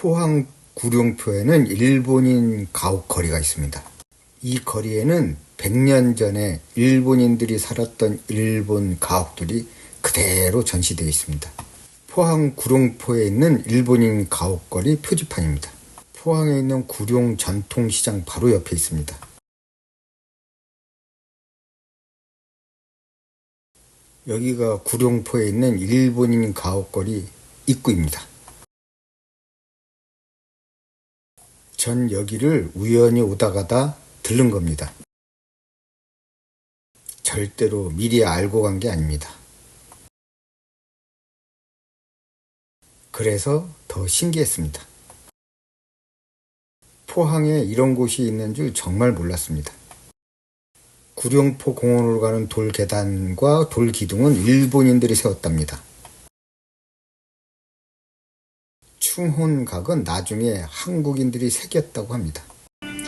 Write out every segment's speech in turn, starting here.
포항 구룡포에는 일본인 가옥거리가 있습니다. 이 거리에는 100년 전에 일본인들이 살았던 일본 가옥들이 그대로 전시되어 있습니다. 포항 구룡포에 있는 일본인 가옥거리 표지판입니다. 포항에 있는 구룡 전통시장 바로 옆에 있습니다. 여기가 구룡포에 있는 일본인 가옥거리 입구입니다. 전 여기를 우연히 오다 가다 들른 겁니다. 절대로 미리 알고 간 게 아닙니다. 그래서 더 신기했습니다. 포항에 이런 곳이 있는 줄 정말 몰랐습니다. 구룡포 공원으로 가는 돌 계단과 돌 기둥은 일본인들이 세웠답니다. 충혼각은 나중에 한국인들이 새겼다고 합니다.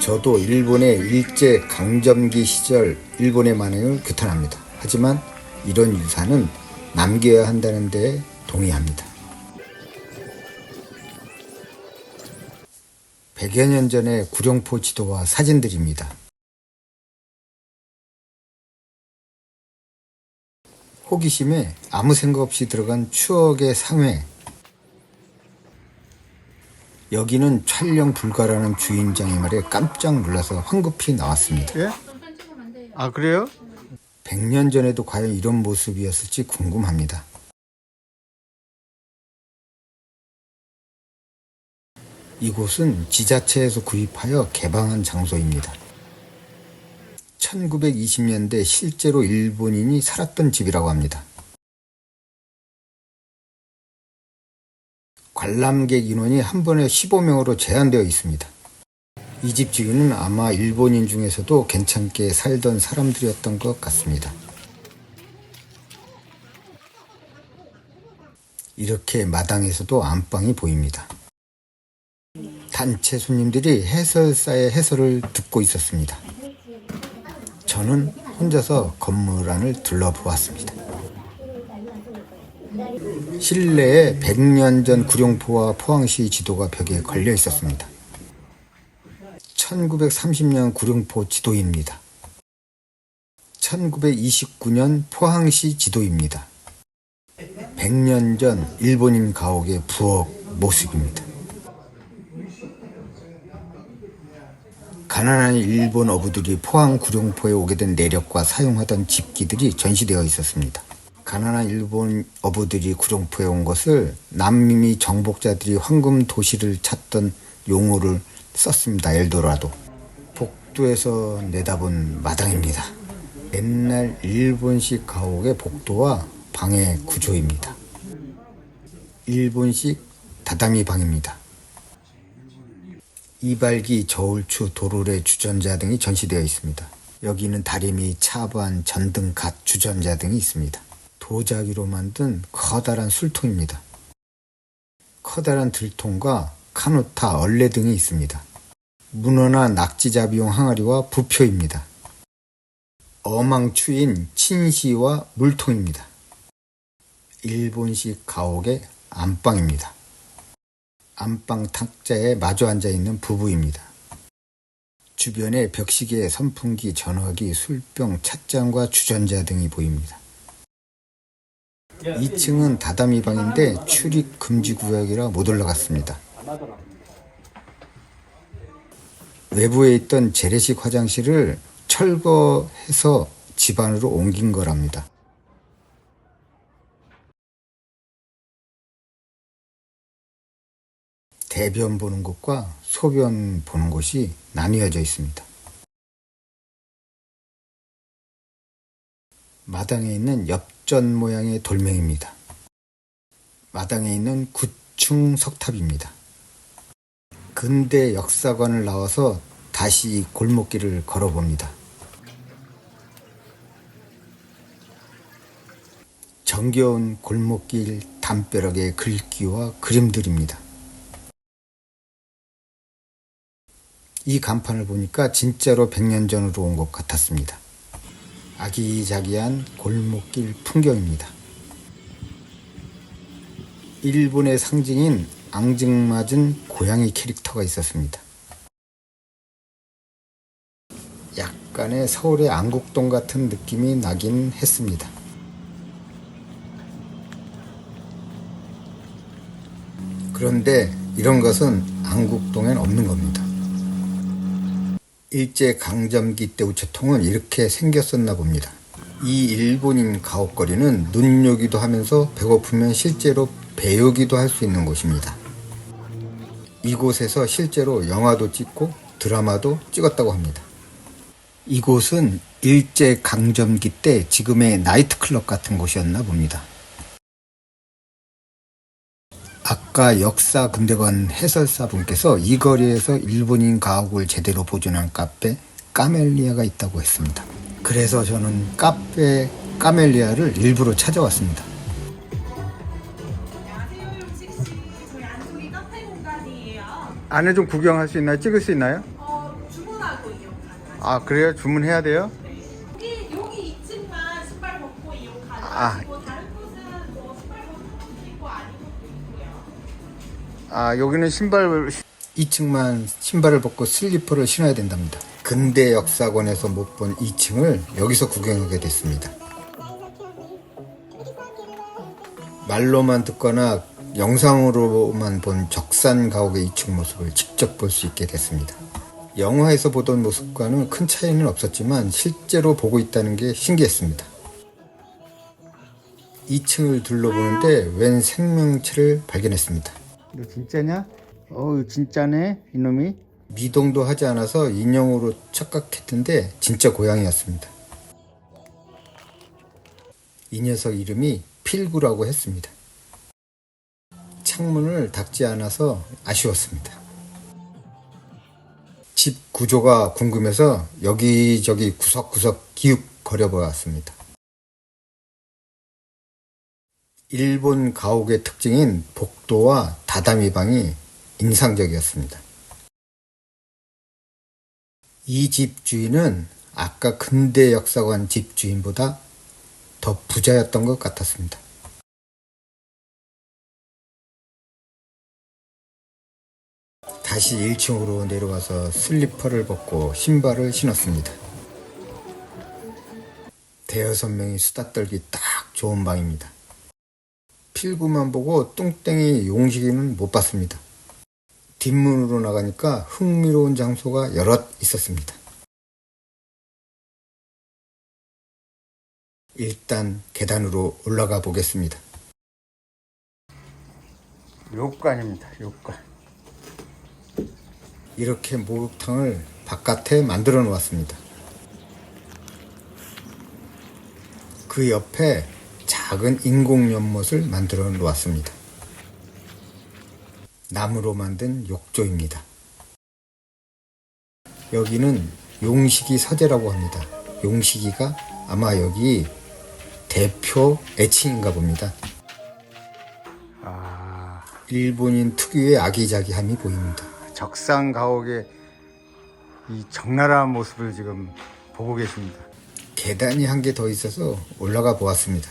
저도 일본의 일제 강점기 시절 일본의 만행을 규탄합니다. 하지만 이런 유산은 남겨야 한다는 데 동의합니다. 100여 년 전의 구룡포 지도와 사진들입니다. 호기심에 아무 생각 없이 들어간 추억의 상회. 여기는 촬영 불가라는 주인장의 말에 깜짝 놀라서 황급히 나왔습니다. 예? 아, 그래요? 100년 전에도 과연 이런 모습이었을지 궁금합니다. 이곳은 지자체에서 구입하여 개방한 장소입니다. 1920년대 실제로 일본인이 살았던 집이라고 합니다. 관람객 인원이 한 번에 15명으로 제한되어 있습니다. 이 집 주인은 아마 일본인 중에서도 괜찮게 살던 사람들이었던 것 같습니다. 이렇게 마당에서도 안방이 보입니다. 단체 손님들이 해설사의 해설을 듣고 있었습니다. 저는 혼자서 건물 안을 둘러보았습니다. 실내에 100년 전 구룡포와 포항시 지도가 벽에 걸려 있었습니다. 1930년 구룡포 지도입니다. 1929년 포항시 지도입니다. 100년 전 일본인 가옥의 부엌 모습입니다. 가난한 일본 어부들이 포항 구룡포에 오게 된 내력과 사용하던 집기들이 전시되어 있었습니다. 가난한 일본 어부들이 구룡포에 온 것을 남미 정복자들이 황금 도시를 찾던 용어를 썼습니다. 엘도라도. 복도에서 내다본 마당입니다. 옛날 일본식 가옥의 복도와 방의 구조입니다. 일본식 다다미 방입니다. 이발기, 저울추, 도르래, 주전자 등이 전시되어 있습니다. 여기는 다리미, 차반, 전등, 갓, 주전자 등이 있습니다. 도자기로 만든 커다란 술통입니다. 커다란 들통과 카누타, 얼레 등이 있습니다. 문어나 낙지잡이용 항아리와 부표입니다. 어망추인 친시와 물통입니다. 일본식 가옥의 안방입니다. 안방 탁자에 마주 앉아있는 부부입니다. 주변에 벽시계, 선풍기, 전화기, 술병, 찻잔과 주전자 등이 보입니다. 2층은 다다미 방인데 출입 금지 구역이라 못 올라갔습니다. 외부에 있던 재래식 화장실을 철거해서 집 안으로 옮긴 거랍니다. 대변 보는 곳과 소변 보는 곳이 나뉘어져 있습니다. 마당에 있는 엽전 모양의 돌멩입니다. 마당에 있는 9층 석탑입니다. 근대 역사관을 나와서 다시 골목길을 걸어봅니다. 정겨운 골목길 담벼락의 글귀와 그림들입니다. 이 간판을 보니까 진짜로 100년 전으로 온 것 같았습니다. 아기자기한 골목길 풍경입니다. 일본의 상징인 앙증맞은 고양이 캐릭터가 있었습니다. 약간의 서울의 안국동 같은 느낌이 나긴 했습니다. 그런데 이런 것은 안국동엔 없는 겁니다. 일제강점기 때 우체통은 이렇게 생겼었나 봅니다. 이 일본인 가옥거리는 눈요기도 하면서 배고프면 실제로 배우기도 할 수 있는 곳입니다. 이곳에서 실제로 영화도 찍고 드라마도 찍었다고 합니다. 이곳은 일제강점기 때 지금의 나이트클럽 같은 곳이었나 봅니다. 아까 역사근대관 해설사분께서 이 거리에서 일본인 가옥을 제대로 보존한 카페 까멜리아가 있다고 했습니다. 그래서 저는 카페 까멜리아를 일부러 찾아왔습니다. 안녕하세요, 용식씨. 저희 안쪽이 카페 공간이에요. 안에 좀 구경할 수 있나요? 찍을 수 있나요? 주문하고 이용 가능하세요. 아, 그래요? 주문해야 돼요? 여기 2층만 신발 벗고 이용 아. 가능하시고 다른 곳은 뭐 신발 벗는 것도 있고 아닌 것도 있고요. 아, 여기는 신발 2층만 신발을 벗고 슬리퍼를 신어야 된답니다. 근대 역사관에서 못 본 2층을 여기서 구경하게 됐습니다. 말로만 듣거나 영상으로만 본 적산 가옥의 2층 모습을 직접 볼 수 있게 됐습니다. 영화에서 보던 모습과는 큰 차이는 없었지만 실제로 보고 있다는 게 신기했습니다. 2층을 둘러보는데 웬 생명체를 발견했습니다. 너 진짜냐? 진짜네 이놈이. 미동도 하지 않아서 인형으로 착각했는데 진짜 고양이였습니다. 이 녀석 이름이 필구라고 했습니다. 창문을 닫지 않아서 아쉬웠습니다. 집 구조가 궁금해서 여기저기 구석구석 기웃거려 보았습니다. 일본 가옥의 특징인 복도와 다다미 방이 인상적이었습니다. 이 집 주인은 아까 근대 역사관 집 주인보다 더 부자였던 것 같았습니다. 다시 1층으로 내려와서 슬리퍼를 벗고 신발을 신었습니다. 대여섯 명이 수다 떨기 딱 좋은 방입니다. 필구만 보고 뚱땡이 용식이는 못 봤습니다. 뒷문으로 나가니까 흥미로운 장소가 여럿 있었습니다. 일단 계단으로 올라가 보겠습니다. 욕관입니다. 욕관. 이렇게 목욕탕을 바깥에 만들어 놓았습니다. 그 옆에 작은 인공 연못을 만들어 놓았습니다. 나무로 만든 욕조입니다. 여기는 용식이 서재라고 합니다. 용식이가 아마 여기 대표 애칭인가 봅니다. 일본인 특유의 아기자기함이 보입니다. 적산 가옥의 이 적나라한 모습을 지금 보고 계십니다. 계단이 한 개 더 있어서 올라가 보았습니다.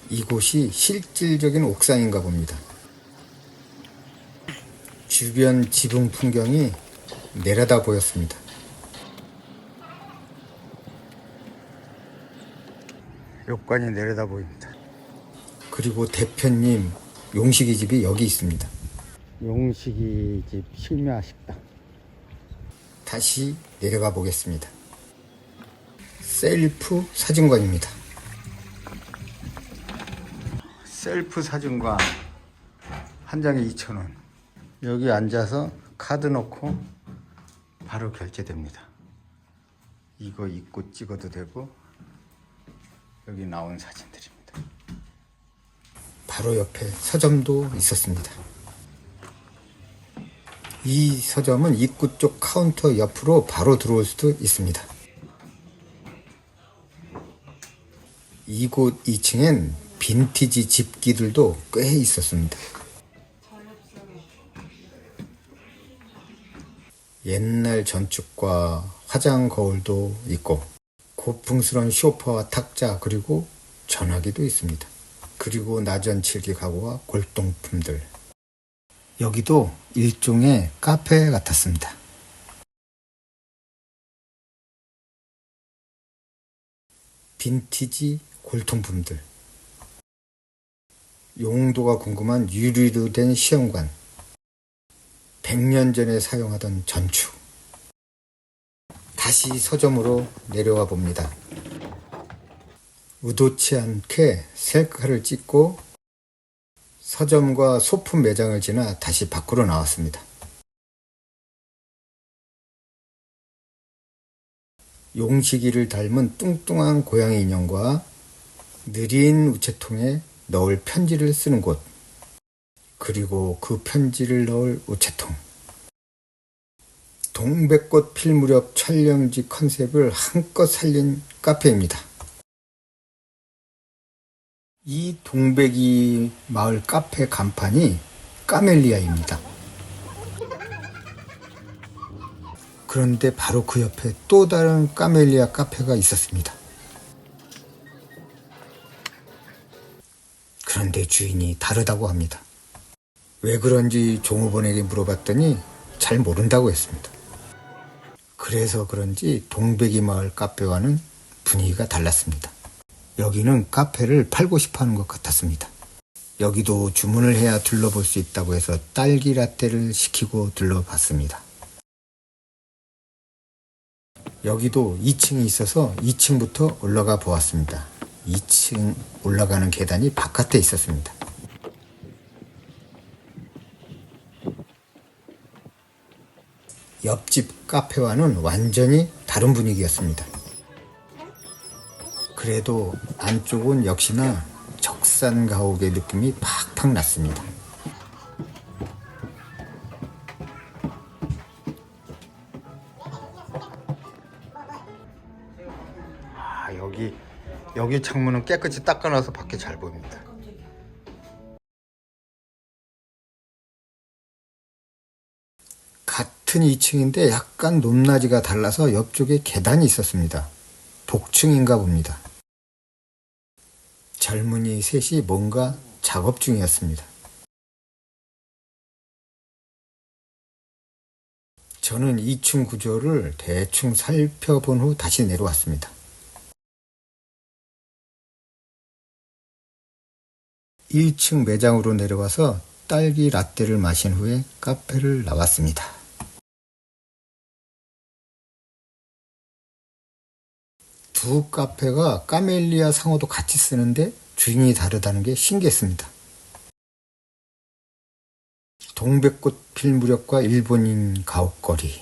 이곳이 실질적인 옥상인가 봅니다. 주변 지붕 풍경이 내려다 보였습니다. 욕관이 내려다 보입니다. 그리고 대표님 용식이 집이 여기 있습니다. 용식이 집 실미아 식당. 다시 내려가 보겠습니다. 셀프 사진관입니다. 셀프 사진관 한 장에 2,000원. 여기 앉아서 카드 넣고 바로 결제됩니다. 이거 입고 찍어도 되고 여기 나온 사진들입니다. 바로 옆에 서점도 있었습니다. 이 서점은 입구 쪽 카운터 옆으로 바로 들어올 수도 있습니다. 이곳 2층엔 빈티지 집기들도 꽤 있었습니다. 옛날 전축과 화장 거울도 있고 고풍스러운 소파와 탁자 그리고 전화기도 있습니다. 그 그리고 나전칠기 가구와 골동품들. 여기도 일종의 카페 같았습니다. 빈티지 골동품들. 용도가 궁금한 유리로 된 시험관. 100년 전에 사용하던 전추. 다시 서점으로 내려와 봅니다. 의도치 않게 셀카를 찍고 서점과 소품 매장을 지나 다시 밖으로 나왔습니다. 용식이를 닮은 뚱뚱한 고양이 인형과 느린 우체통에 넣을 편지를 쓰는 곳, 그리고 그 편지를 넣을 우체통. 동백꽃 필 무렵 촬영지 컨셉을 한껏 살린 카페입니다. 이 동백이 마을 카페 간판이 까멜리아입니다. 그런데 바로 그 옆에 또 다른 까멜리아 카페가 있었습니다. 그런데 주인이 다르다고 합니다. 왜 그런지 종업원에게 물어봤더니 잘 모른다고 했습니다. 그래서 그런지 동백이 마을 카페와는 분위기가 달랐습니다. 여기는 카페를 팔고 싶어 하는 것 같았습니다. 여기도 주문을 해야 둘러볼 수 있다고 해서 딸기 라떼를 시키고 둘러봤습니다. 여기도 2층이 있어서 2층부터 올라가 보았습니다. 2층 올라가는 계단이 바깥에 있었습니다. 옆집 카페와는 완전히 다른 분위기였습니다. 그래도 안쪽은 역시나 적산 가옥의 느낌이 팍팍 났습니다. 여기 창문은 깨끗이 닦아놔서 밖에 잘 보입니다. 같은 2층인데 약간 높낮이가 달라서 옆쪽에 계단이 있었습니다. 복층인가 봅니다. 젊은이 셋이 뭔가 작업 중이었습니다. 저는 2층 구조를 대충 살펴본 후 다시 내려왔습니다. 1층 매장으로 내려와서 딸기 라떼를 마신 후에 카페를 나왔습니다. 두 카페가 까멜리아 상호도 같이 쓰는데 주인이 다르다는 게 신기했습니다. 동백꽃 필 무렵과 일본인 가옥거리.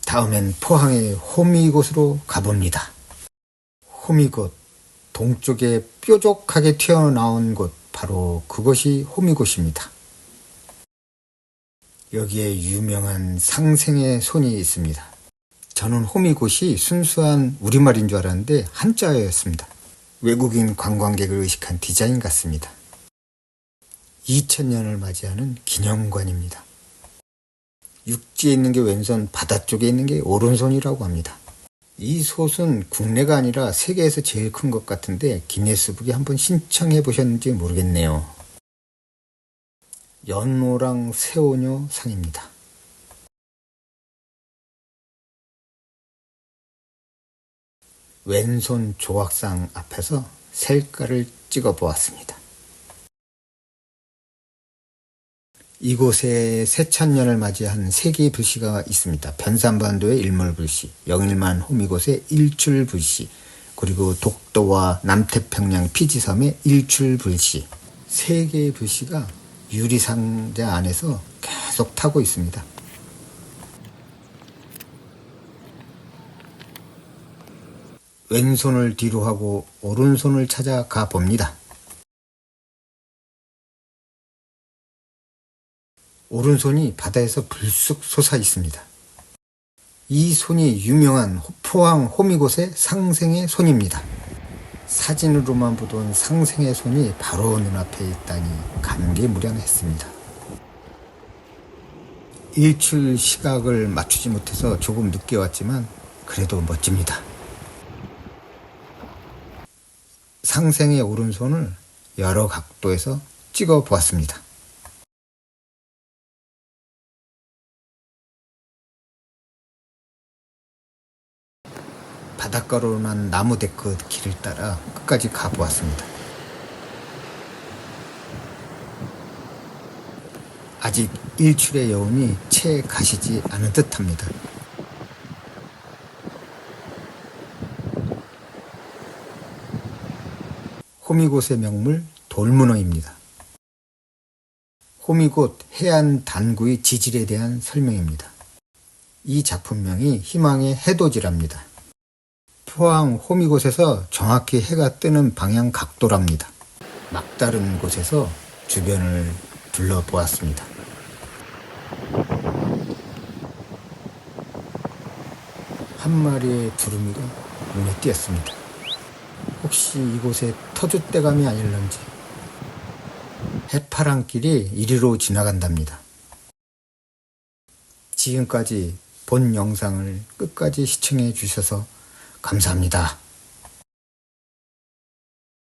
다음엔 포항의 호미곶으로 가봅니다. 호미곶, 동쪽에 뾰족하게 튀어나온 곳, 바로 그것이 호미곶입니다. 여기에 유명한 상생의 손이 있습니다. 저는 호미곶이 순수한 우리말인 줄 알았는데 한자어였습니다. 외국인 관광객을 의식한 디자인 같습니다. 2000년을 맞이하는 기념관입니다. 육지에 있는 게 왼손, 바다 쪽에 있는 게 오른손이라고 합니다. 이 솥은 국내가 아니라 세계에서 제일 큰 것 같은데 기네스북에 한번 신청해 보셨는지 모르겠네요. 연호랑 새오녀 상입니다. 왼손 조각상 앞에서 셀카를 찍어 보았습니다. 이곳에 새천년을 맞이한 세 개의 불씨가 있습니다. 변산반도의 일몰불씨, 영일만 호미곶의 일출불씨, 그리고 독도와 남태평양 피지섬의 일출불씨. 세 개의 불씨가 유리상자 안에서 계속 타고 있습니다. 왼손을 뒤로 하고 오른손을 찾아가 봅니다. 오른손이 바다에서 불쑥 솟아 있습니다. 이 손이 유명한 포항 호미곶의 상생의 손입니다. 사진으로만 보던 상생의 손이 바로 눈앞에 있다니 감개무량했습니다. 일출 시각을 맞추지 못해서 조금 늦게 왔지만 그래도 멋집니다. 상생의 오른손을 여러 각도에서 찍어 보았습니다. 바닷가로 난 나무 데크 길을 따라 끝까지 가보았습니다. 아직 일출의 여운이 채 가시지 않은 듯합니다. 호미곶의 명물 돌문어입니다. 호미곶 해안 단구의 지질에 대한 설명입니다. 이 작품명이 희망의 해돋이랍니다. 포항 호미곶에서 정확히 해가 뜨는 방향 각도랍니다. 막다른 곳에서 주변을 둘러보았습니다. 한 마리의 두루미가 눈에 띄었습니다. 혹시 이곳에 터줏대감이 아닐런지. 해파랑길이 이리로 지나간답니다. 지금까지 본 영상을 끝까지 시청해 주셔서 감사합니다.